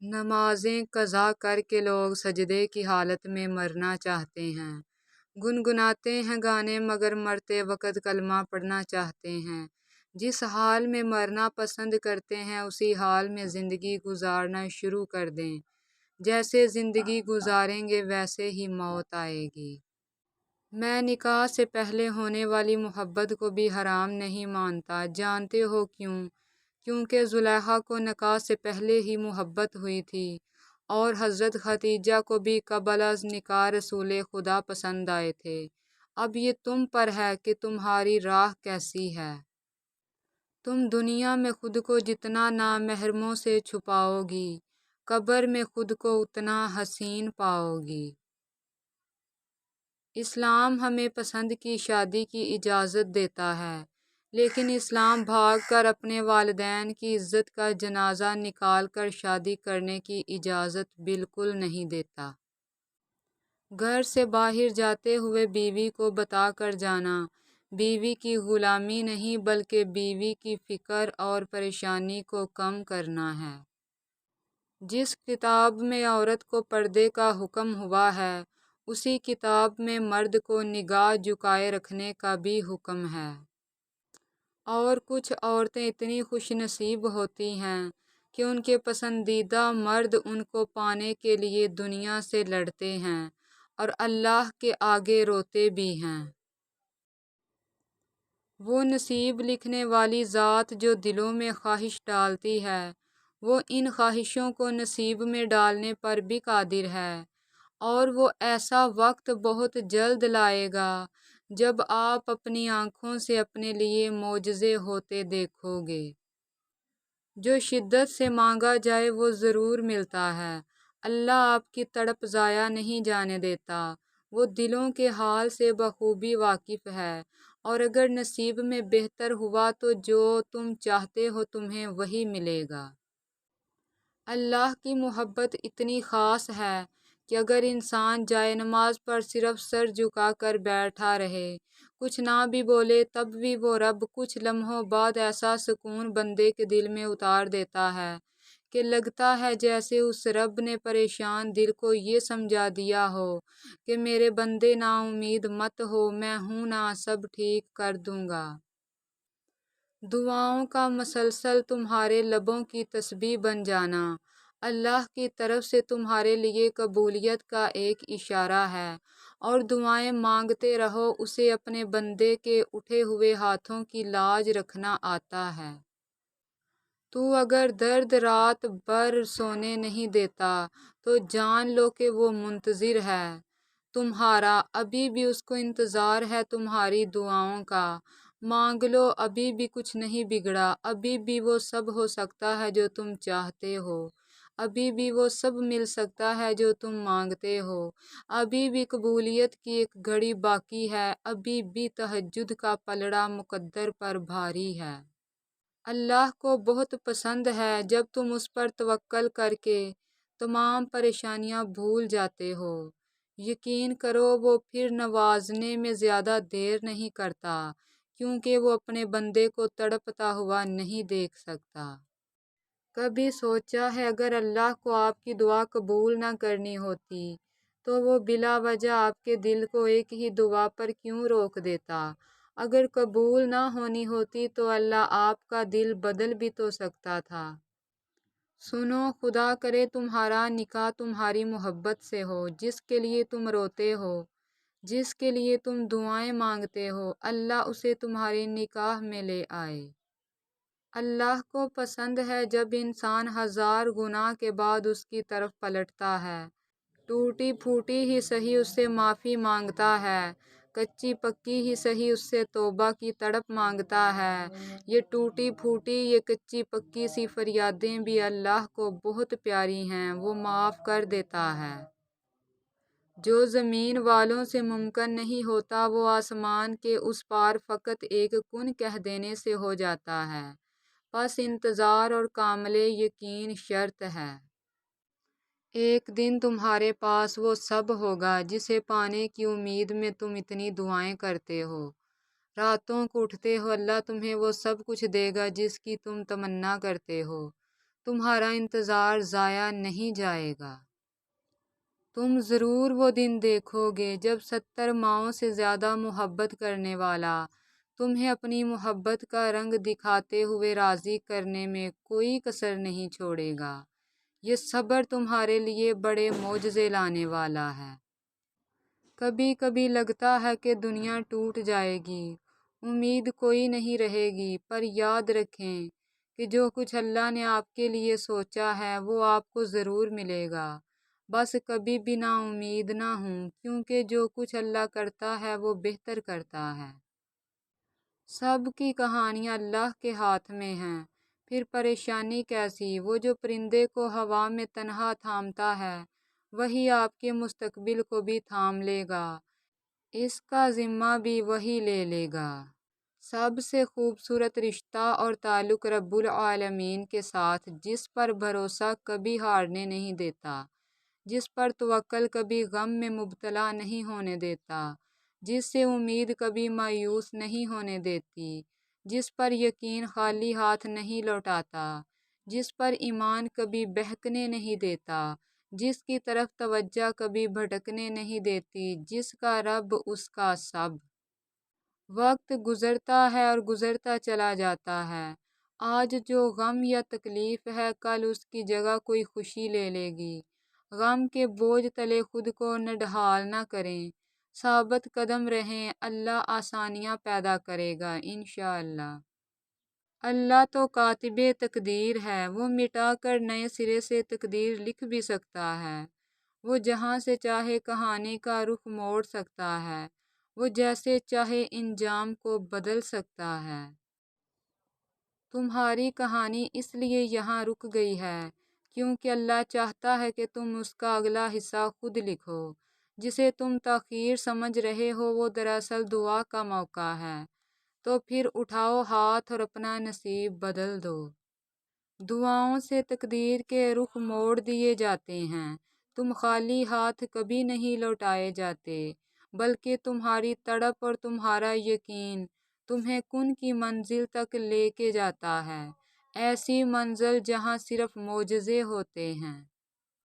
نمازیں قضا کر کے لوگ سجدے کی حالت میں مرنا چاہتے ہیں، گنگناتے ہیں گانے مگر مرتے وقت کلمہ پڑھنا چاہتے ہیں۔ جس حال میں مرنا پسند کرتے ہیں اسی حال میں زندگی گزارنا شروع کر دیں، جیسے زندگی گزاریں گے ویسے ہی موت آئے گی۔ میں نکاح سے پہلے ہونے والی محبت کو بھی حرام نہیں مانتا، جانتے ہو کیوں؟ کیونکہ زلیخا کو نکاح سے پہلے ہی محبت ہوئی تھی، اور حضرت ختیجہ کو بھی قبل از نکاح رسول خدا پسند آئے تھے۔ اب یہ تم پر ہے کہ تمہاری راہ کیسی ہے۔ تم دنیا میں خود کو جتنا نامحرموں سے چھپاؤ گی، قبر میں خود کو اتنا حسین پاؤ گی۔ اسلام ہمیں پسند کی شادی کی اجازت دیتا ہے، لیکن اسلام بھاگ کر اپنے والدین کی عزت کا جنازہ نکال کر شادی کرنے کی اجازت بالکل نہیں دیتا۔ گھر سے باہر جاتے ہوئے بیوی کو بتا کر جانا بیوی کی غلامی نہیں بلکہ بیوی کی فکر اور پریشانی کو کم کرنا ہے۔ جس کتاب میں عورت کو پردے کا حکم ہوا ہے، اسی کتاب میں مرد کو نگاہ جھکائے رکھنے کا بھی حکم ہے۔ اور کچھ عورتیں اتنی خوش نصیب ہوتی ہیں کہ ان کے پسندیدہ مرد ان کو پانے کے لیے دنیا سے لڑتے ہیں اور اللہ کے آگے روتے بھی ہیں۔ وہ نصیب لکھنے والی ذات جو دلوں میں خواہش ڈالتی ہے، وہ ان خواہشوں کو نصیب میں ڈالنے پر بھی قادر ہے، اور وہ ایسا وقت بہت جلد لائے گا جب آپ اپنی آنکھوں سے اپنے لیے معجزے ہوتے دیکھو گے۔ جو شدت سے مانگا جائے وہ ضرور ملتا ہے۔ اللہ آپ کی تڑپ ضائع نہیں جانے دیتا، وہ دلوں کے حال سے بخوبی واقف ہے، اور اگر نصیب میں بہتر ہوا تو جو تم چاہتے ہو تمہیں وہی ملے گا۔ اللہ کی محبت اتنی خاص ہے کہ اگر انسان جائے نماز پر صرف سر جھکا کر بیٹھا رہے، کچھ نہ بھی بولے، تب بھی وہ رب کچھ لمحوں بعد ایسا سکون بندے کے دل میں اتار دیتا ہے کہ لگتا ہے جیسے اس رب نے پریشان دل کو یہ سمجھا دیا ہو کہ میرے بندے نا امید مت ہو، میں ہوں نا، سب ٹھیک کر دوں گا۔ دعاؤں کا مسلسل تمہارے لبوں کی تسبیح بن جانا اللہ کی طرف سے تمہارے لیے قبولیت کا ایک اشارہ ہے، اور دعائیں مانگتے رہو، اسے اپنے بندے کے اٹھے ہوئے ہاتھوں کی لاج رکھنا آتا ہے۔ تو اگر درد رات بھر سونے نہیں دیتا تو جان لو کہ وہ منتظر ہے تمہارا، ابھی بھی اس کو انتظار ہے تمہاری دعاؤں کا۔ مانگ لو، ابھی بھی کچھ نہیں بگڑا، ابھی بھی وہ سب ہو سکتا ہے جو تم چاہتے ہو، ابھی بھی وہ سب مل سکتا ہے جو تم مانگتے ہو، ابھی بھی قبولیت کی ایک گھڑی باقی ہے، ابھی بھی تہجد کا پلڑا مقدر پر بھاری ہے۔ اللہ کو بہت پسند ہے جب تم اس پر توکل کر کے تمام پریشانیاں بھول جاتے ہو۔ یقین کرو وہ پھر نوازنے میں زیادہ دیر نہیں کرتا، کیونکہ وہ اپنے بندے کو تڑپتا ہوا نہیں دیکھ سکتا۔ کبھی سوچا ہے اگر اللہ کو آپ کی دعا قبول نہ کرنی ہوتی تو وہ بلا وجہ آپ کے دل کو ایک ہی دعا پر کیوں روک دیتا؟ اگر قبول نہ ہونی ہوتی تو اللہ آپ کا دل بدل بھی تو سکتا تھا۔ سنو، خدا کرے تمہارا نکاح تمہاری محبت سے ہو، جس کے لیے تم روتے ہو، جس کے لیے تم دعائیں مانگتے ہو، اللہ اسے تمہارے نکاح میں لے آئے۔ اللہ کو پسند ہے جب انسان ہزار گناہ کے بعد اس کی طرف پلٹتا ہے، ٹوٹی پھوٹی ہی سہی اس سے معافی مانگتا ہے، کچی پکی ہی سہی اس سے توبہ کی تڑپ مانگتا ہے۔ یہ ٹوٹی پھوٹی، یہ کچی پکی سی فریادیں بھی اللہ کو بہت پیاری ہیں، وہ معاف کر دیتا ہے۔ جو زمین والوں سے ممکن نہیں ہوتا وہ آسمان کے اس پار فقط ایک کن کہہ دینے سے ہو جاتا ہے۔ بس انتظار اور کامل یقین شرط ہے۔ ایک دن تمہارے پاس وہ سب ہوگا جسے پانے کی امید میں تم اتنی دعائیں کرتے ہو، راتوں کو اٹھتے ہو، اللہ تمہیں وہ سب کچھ دے گا جس کی تم تمنا کرتے ہو۔ تمہارا انتظار ضائع نہیں جائے گا۔ تم ضرور وہ دن دیکھو گے جب 70 ماؤں سے زیادہ محبت کرنے والا تمہیں اپنی محبت کا رنگ دکھاتے ہوئے راضی کرنے میں کوئی کسر نہیں چھوڑے گا۔ یہ صبر تمہارے لیے بڑے معجزے لانے والا ہے۔ کبھی کبھی لگتا ہے کہ دنیا ٹوٹ جائے گی، امید کوئی نہیں رہے گی، پر یاد رکھیں کہ جو کچھ اللہ نے آپ کے لیے سوچا ہے وہ آپ کو ضرور ملے گا۔ بس کبھی بھی نا امید نہ ہوں، کیونکہ جو کچھ اللہ کرتا ہے وہ بہتر کرتا ہے۔ سب کی کہانیاں اللہ کے ہاتھ میں ہیں، پھر پریشانی کیسی؟ وہ جو پرندے کو ہوا میں تنہا تھامتا ہے وہی آپ کے مستقبل کو بھی تھام لے گا، اس کا ذمہ بھی وہی لے لے گا۔ سب سے خوبصورت رشتہ اور تعلق رب العالمین کے ساتھ، جس پر بھروسہ کبھی ہارنے نہیں دیتا، جس پر توکل کبھی غم میں مبتلا نہیں ہونے دیتا، جس سے امید کبھی مایوس نہیں ہونے دیتی، جس پر یقین خالی ہاتھ نہیں لوٹاتا، جس پر ایمان کبھی بہکنے نہیں دیتا، جس کی طرف توجہ کبھی بھٹکنے نہیں دیتی، جس کا رب اس کا سب۔ وقت گزرتا ہے اور گزرتا چلا جاتا ہے، آج جو غم یا تکلیف ہے کل اس کی جگہ کوئی خوشی لے لے گی۔ غم کے بوجھ تلے خود کو نہ ڈھال نہ کریں، ثابت قدم رہیں، اللہ آسانیاں پیدا کرے گا انشاءاللہ۔ اللہ تو کاتب تقدیر ہے، وہ مٹا کر نئے سرے سے تقدیر لکھ بھی سکتا ہے، وہ جہاں سے چاہے کہانی کا رخ موڑ سکتا ہے، وہ جیسے چاہے انجام کو بدل سکتا ہے۔ تمہاری کہانی اس لیے یہاں رک گئی ہے کیونکہ اللہ چاہتا ہے کہ تم اس کا اگلا حصہ خود لکھو۔ جسے تم تاخیر سمجھ رہے ہو وہ دراصل دعا کا موقع ہے، تو پھر اٹھاؤ ہاتھ اور اپنا نصیب بدل دو۔ دعاؤں سے تقدیر کے رخ موڑ دیے جاتے ہیں، تم خالی ہاتھ کبھی نہیں لوٹائے جاتے، بلکہ تمہاری تڑپ اور تمہارا یقین تمہیں کن کی منزل تک لے کے جاتا ہے، ایسی منزل جہاں صرف معجزے ہوتے ہیں۔